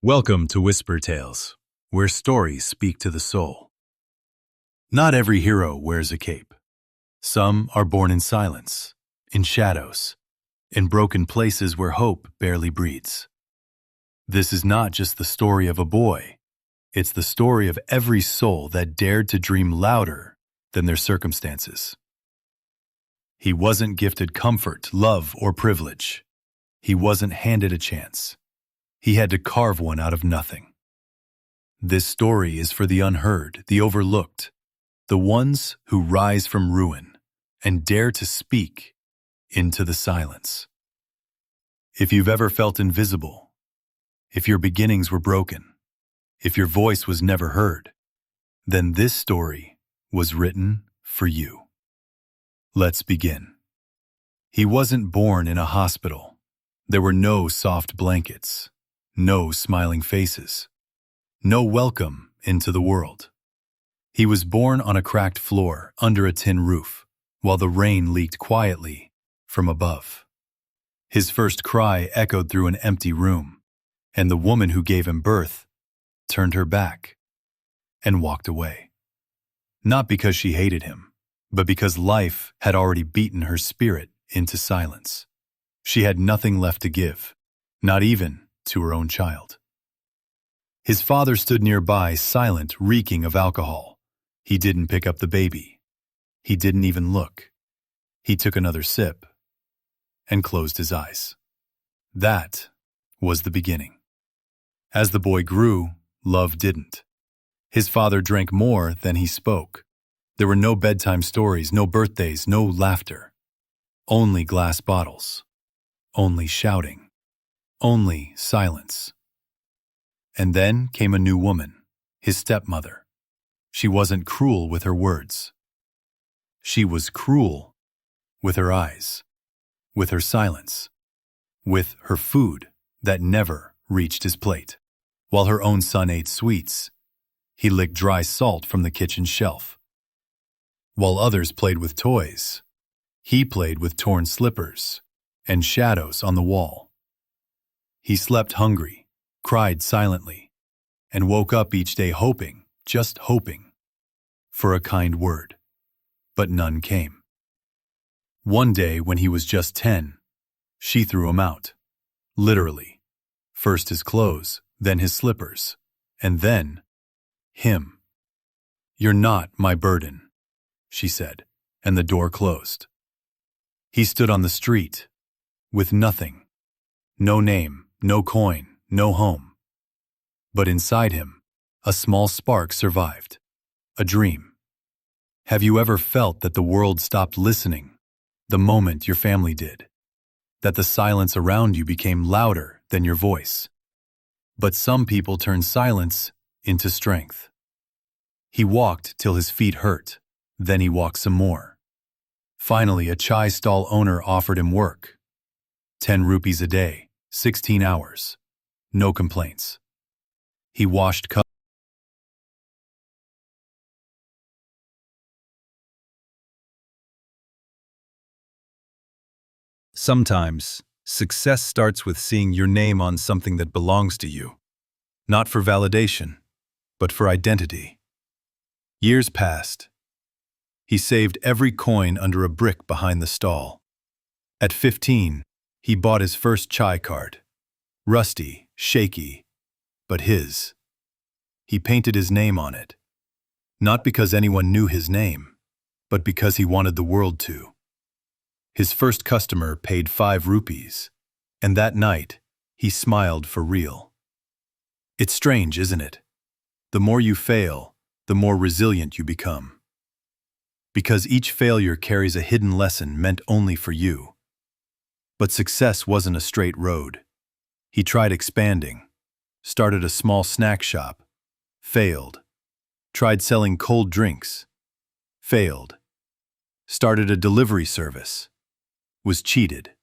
Welcome to Whisper Tales, where stories speak to the soul. Not every hero wears a cape. Some are born in silence, in shadows, in broken places where hope barely breathes. This is not just the story of a boy. It's the story of every soul that dared to dream louder than their circumstances. He wasn't gifted comfort, love, or privilege. He wasn't handed a chance. He had to carve one out of nothing. This story is for the unheard, the overlooked, the ones who rise from ruin and dare to speak into the silence. If you've ever felt invisible, if your beginnings were broken, if your voice was never heard, then this story was written for you. Let's begin. He wasn't born in a hospital. There were no soft blankets. No smiling faces. No welcome into the world. He was born on a cracked floor under a tin roof, while the rain leaked quietly from above. His first cry echoed through an empty room, and the woman who gave him birth turned her back and walked away. Not because she hated him, but because life had already beaten her spirit into silence. She had nothing left to give, not even to her own child. His father stood nearby, silent, reeking of alcohol. He didn't pick up the baby. He didn't even look. He took another sip and closed his eyes. That was the beginning. As the boy grew, love didn't. His father drank more than he spoke. There were no bedtime stories, no birthdays, no laughter. Only glass bottles. Only shouting. Only silence. And then came a new woman, his stepmother. She wasn't cruel with her words. She was cruel with her eyes, with her silence, with her food that never reached his plate. While her own son ate sweets, he licked dry salt from the kitchen shelf. While others played with toys, he played with torn slippers and shadows on the wall. He slept hungry, cried silently, and woke up each day hoping, just hoping, for a kind word. But none came. One day when he was just 10, she threw him out. Literally. First his clothes, then his slippers, and then him. "You're not my burden," she said, and the door closed. He stood on the street, with nothing, no name, no coin, no home. But inside him, a small spark survived. A dream. Have you ever felt that the world stopped listening the moment your family did? That the silence around you became louder than your voice? But some people turn silence into strength. He walked till his feet hurt. Then he walked some more. Finally, a chai stall owner offered him work. 10 rupees a day. 16 hours. No complaints. He washed cups. Sometimes, success starts with seeing your name on something that belongs to you. Not for validation, but for identity. Years passed. He saved every coin under a brick behind the stall. At 15, he bought his first chai card. Rusty, shaky, but his. He painted his name on it. Not because anyone knew his name, but because he wanted the world to. His first customer paid 5 rupees, and that night, he smiled for real. It's strange, isn't it? The more you fail, the more resilient you become. Because each failure carries a hidden lesson meant only for you. But success wasn't a straight road. He tried expanding, started a small snack shop, failed. Tried selling cold drinks, failed. Started a delivery service, was cheated.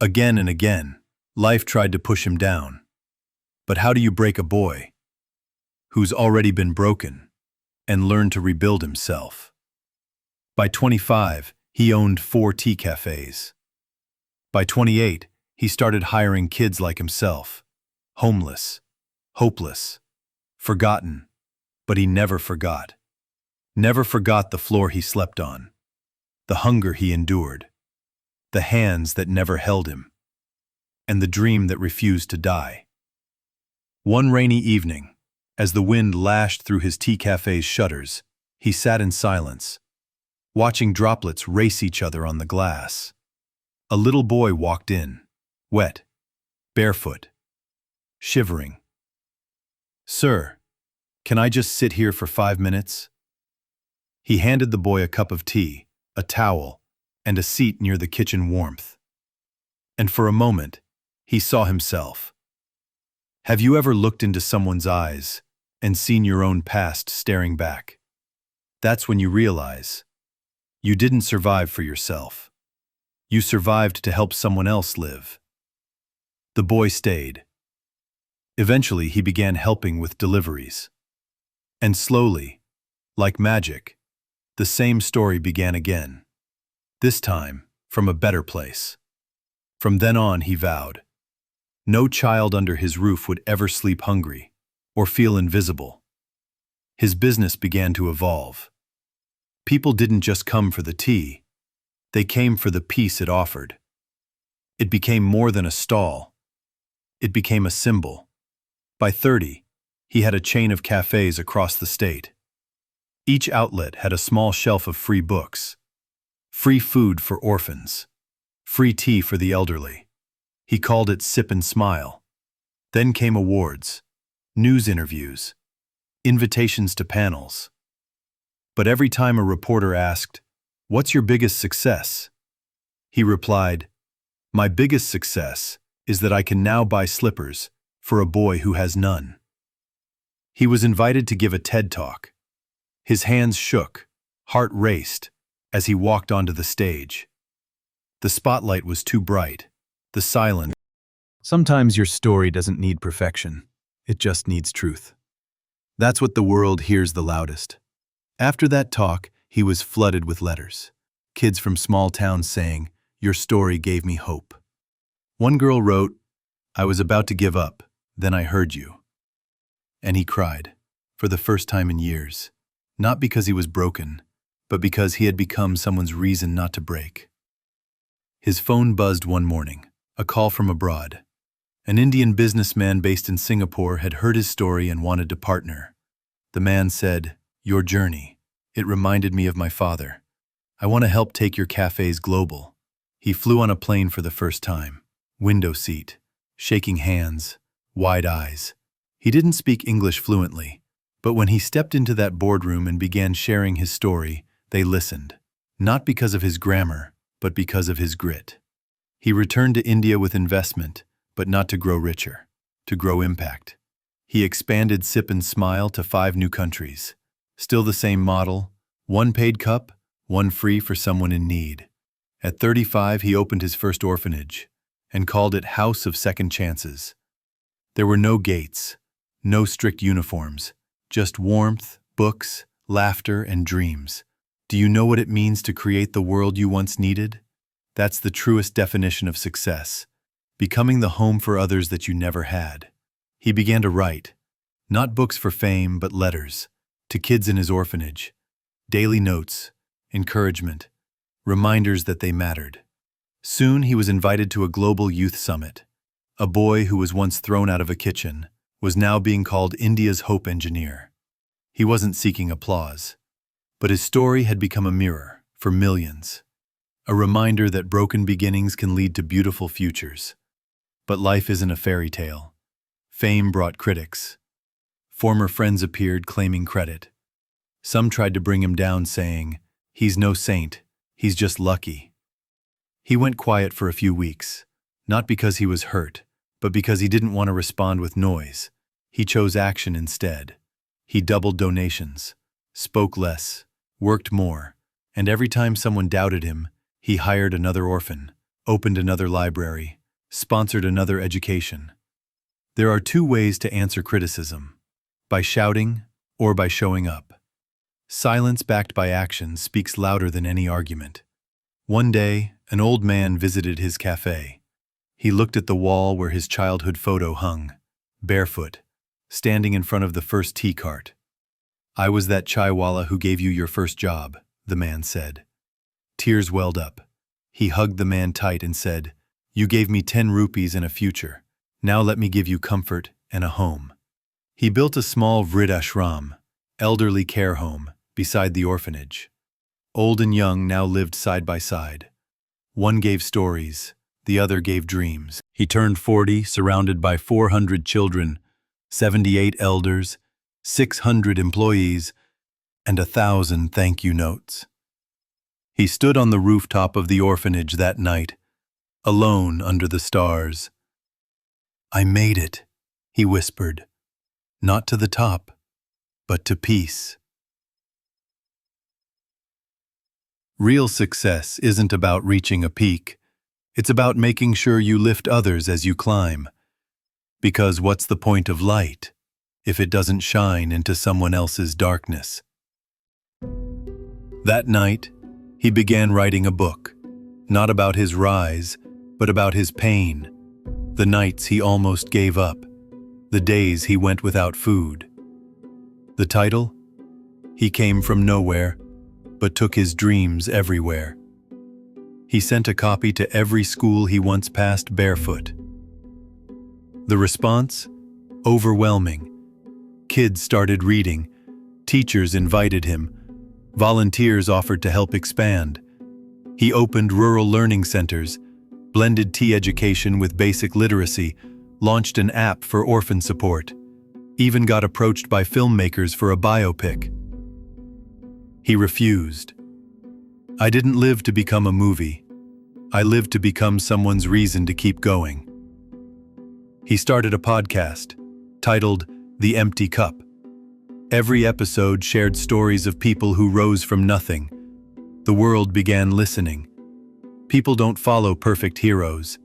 Again and again, life tried to push him down. But how do you break a boy who's already been broken and learned to rebuild himself? By 25, he owned 4 tea cafes. By 28, he started hiring kids like himself, homeless, hopeless, forgotten, but he never forgot. Never forgot the floor he slept on, the hunger he endured, the hands that never held him, and the dream that refused to die. One rainy evening, as the wind lashed through his tea cafe's shutters, he sat in silence, watching droplets race each other on the glass. A little boy walked in, wet, barefoot, shivering. "Sir, can I just sit here for 5 minutes?" He handed the boy a cup of tea, a towel, and a seat near the kitchen warmth. And for a moment, he saw himself. Have you ever looked into someone's eyes and seen your own past staring back? That's when you realize you didn't survive for yourself. You survived to help someone else live. The boy stayed. Eventually, he began helping with deliveries. And slowly, like magic, the same story began again. This time, from a better place. From then on, he vowed, no child under his roof would ever sleep hungry or feel invisible. His business began to evolve. People didn't just come for the tea, they came for the peace it offered. It became more than a stall. It became a symbol. By 30, he had a chain of cafes across the state. Each outlet had a small shelf of free books, free food for orphans, free tea for the elderly. He called it Sip and Smile. Then came awards, news interviews, invitations to panels. But every time a reporter asked, "What's your biggest success?" he replied, "My biggest success is that I can now buy slippers for a boy who has none." He was invited to give a TED Talk. His hands shook, heart raced, as he walked onto the stage. The spotlight was too bright, the silence. Sometimes your story doesn't need perfection, it just needs truth. That's what the world hears the loudest. After that talk, he was flooded with letters. Kids from small towns saying, "Your story gave me hope." One girl wrote, "I was about to give up, then I heard you." And he cried, for the first time in years, not because he was broken, but because he had become someone's reason not to break. His phone buzzed one morning, a call from abroad. An Indian businessman based in Singapore had heard his story and wanted to partner. The man said, "Your journey, it reminded me of my father. I want to help take your cafes global." He flew on a plane for the first time, window seat, shaking hands, wide eyes. He didn't speak English fluently, but when he stepped into that boardroom and began sharing his story, they listened, not because of his grammar, but because of his grit. He returned to India with investment, but not to grow richer, to grow impact. He expanded Sip and Smile to 5 new countries. Still the same model, one paid cup, one free for someone in need. At 35, he opened his first orphanage and called it House of Second Chances. There were no gates, no strict uniforms, just warmth, books, laughter, and dreams. Do you know what it means to create the world you once needed? That's the truest definition of success, becoming the home for others that you never had. He began to write, not books for fame, but letters, to kids in his orphanage, daily notes, encouragement, reminders that they mattered. Soon he was invited to a global youth summit. A boy who was once thrown out of a kitchen was now being called India's hope engineer. He wasn't seeking applause, but his story had become a mirror for millions, a reminder that broken beginnings can lead to beautiful futures. But life isn't a fairy tale. Fame brought critics. Former friends appeared claiming credit. Some tried to bring him down, saying, "He's no saint, he's just lucky." He went quiet for a few weeks, not because he was hurt, but because he didn't want to respond with noise. He chose action instead. He doubled donations, spoke less, worked more, and every time someone doubted him, he hired another orphan, opened another library, sponsored another education. There are 2 ways to answer criticism: by shouting or by showing up. Silence backed by action speaks louder than any argument. One day, an old man visited his cafe. He looked at the wall where his childhood photo hung, barefoot, standing in front of the first tea cart. "I was that chaiwala who gave you your first job," the man said. Tears welled up. He hugged the man tight and said, "You gave me 10 rupees and a future. Now let me give you comfort and a home." He built a small vridashram, elderly care home, beside the orphanage. Old and young now lived side by side. One gave stories, the other gave dreams. He turned 40, surrounded by 400 children, 78 elders, 600 employees, and 1,000 thank-you notes. He stood on the rooftop of the orphanage that night, alone under the stars. "I made it," he whispered, "not to the top, but to peace." Real success isn't about reaching a peak. It's about making sure you lift others as you climb. Because what's the point of light if it doesn't shine into someone else's darkness? That night, he began writing a book, not about his rise, but about his pain, the nights he almost gave up, the days he went without food. The title? He came from nowhere, but took his dreams everywhere. He sent a copy to every school he once passed barefoot. The response? Overwhelming. Kids started reading, teachers invited him, volunteers offered to help expand. He opened rural learning centers, blended tea education with basic literacy, launched an app for orphan support, even got approached by filmmakers for a biopic. He refused. "I didn't live to become a movie. I lived to become someone's reason to keep going." He started a podcast, titled The Empty Cup. Every episode shared stories of people who rose from nothing. The world began listening. People don't follow perfect heroes.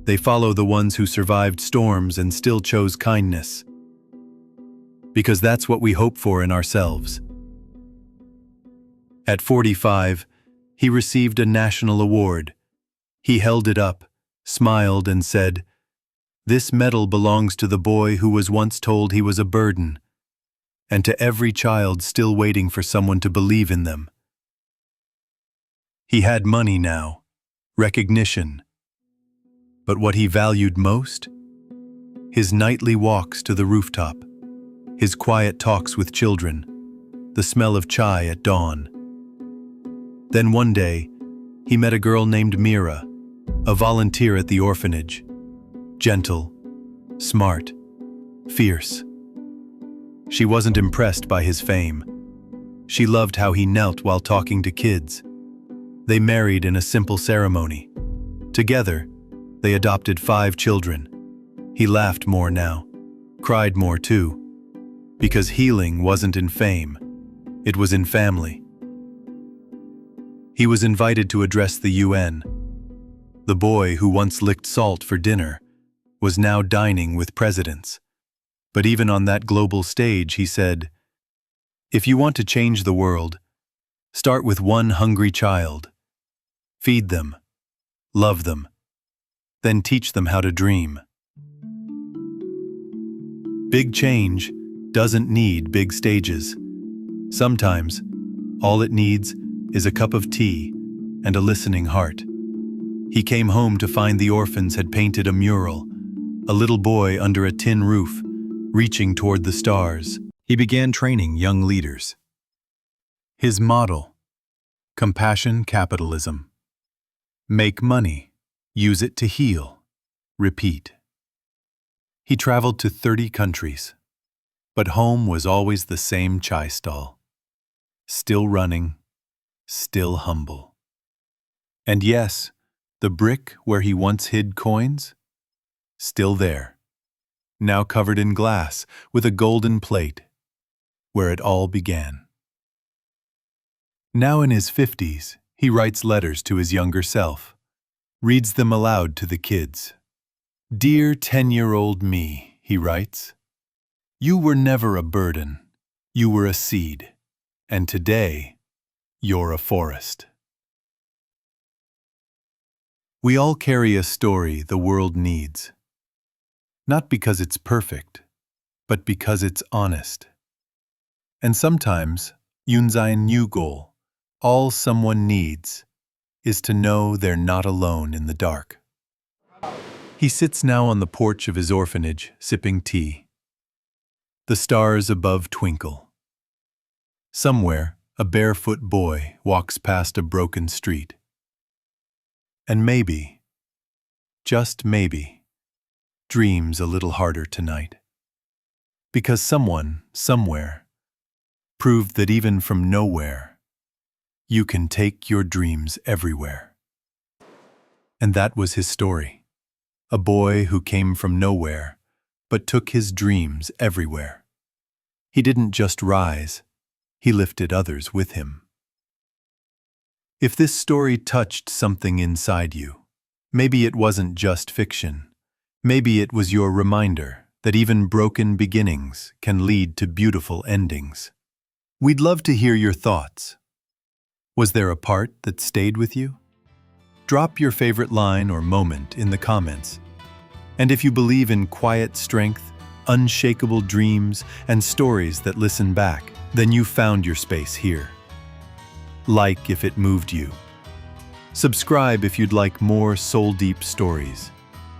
They follow the ones who survived storms and still chose kindness. Because that's what we hope for in ourselves. At 45, he received a national award. He held it up, smiled, and said, "This medal belongs to the boy who was once told he was a burden, and to every child still waiting for someone to believe in them." He had money now, recognition. But what he valued most? His nightly walks to the rooftop, his quiet talks with children, the smell of chai at dawn. Then one day, he met a girl named Mira, a volunteer at the orphanage. Gentle, smart, fierce. She wasn't impressed by his fame. She loved how he knelt while talking to kids. They married in a simple ceremony. Together, they adopted 5 children. He laughed more now, cried more too, because healing wasn't in fame, it was in family. He was invited to address the UN. The boy who once licked salt for dinner was now dining with presidents. But even on that global stage, he said, "If you want to change the world, start with one hungry child. Feed them, love them, then teach them how to dream." Big change doesn't need big stages. Sometimes, all it needs is a cup of tea and a listening heart. He came home to find the orphans had painted a mural, a little boy under a tin roof, reaching toward the stars. He began training young leaders. His model: compassion capitalism. Make money, use it to heal, repeat. He traveled to 30 countries, but home was always the same chai stall. Still running, still humble. And yes, the brick where he once hid coins? Still there, now covered in glass with a golden plate, where it all began. Now in his 50s, he writes letters to his younger self, reads them aloud to the kids. "Dear 10-year-old me," he writes, "you were never a burden, you were a seed, and today, you're a forest." We all carry a story the world needs. Not because it's perfect, but because it's honest. And sometimes, Yunzai's new goal, all someone needs, is to know they're not alone in the dark. He sits now on the porch of his orphanage, sipping tea. The stars above twinkle. Somewhere, a barefoot boy walks past a broken street. And maybe, just maybe, dreams a little harder tonight. Because someone, somewhere, proved that even from nowhere, you can take your dreams everywhere. And that was his story. A boy who came from nowhere, but took his dreams everywhere. He didn't just rise, he lifted others with him. If this story touched something inside you, maybe it wasn't just fiction. Maybe it was your reminder that even broken beginnings can lead to beautiful endings. We'd love to hear your thoughts. Was there a part that stayed with you? Drop your favorite line or moment in the comments. And if you believe in quiet strength, unshakable dreams, and stories that listen back, then you found your space here. Like if it moved you. Subscribe if you'd like more soul-deep stories.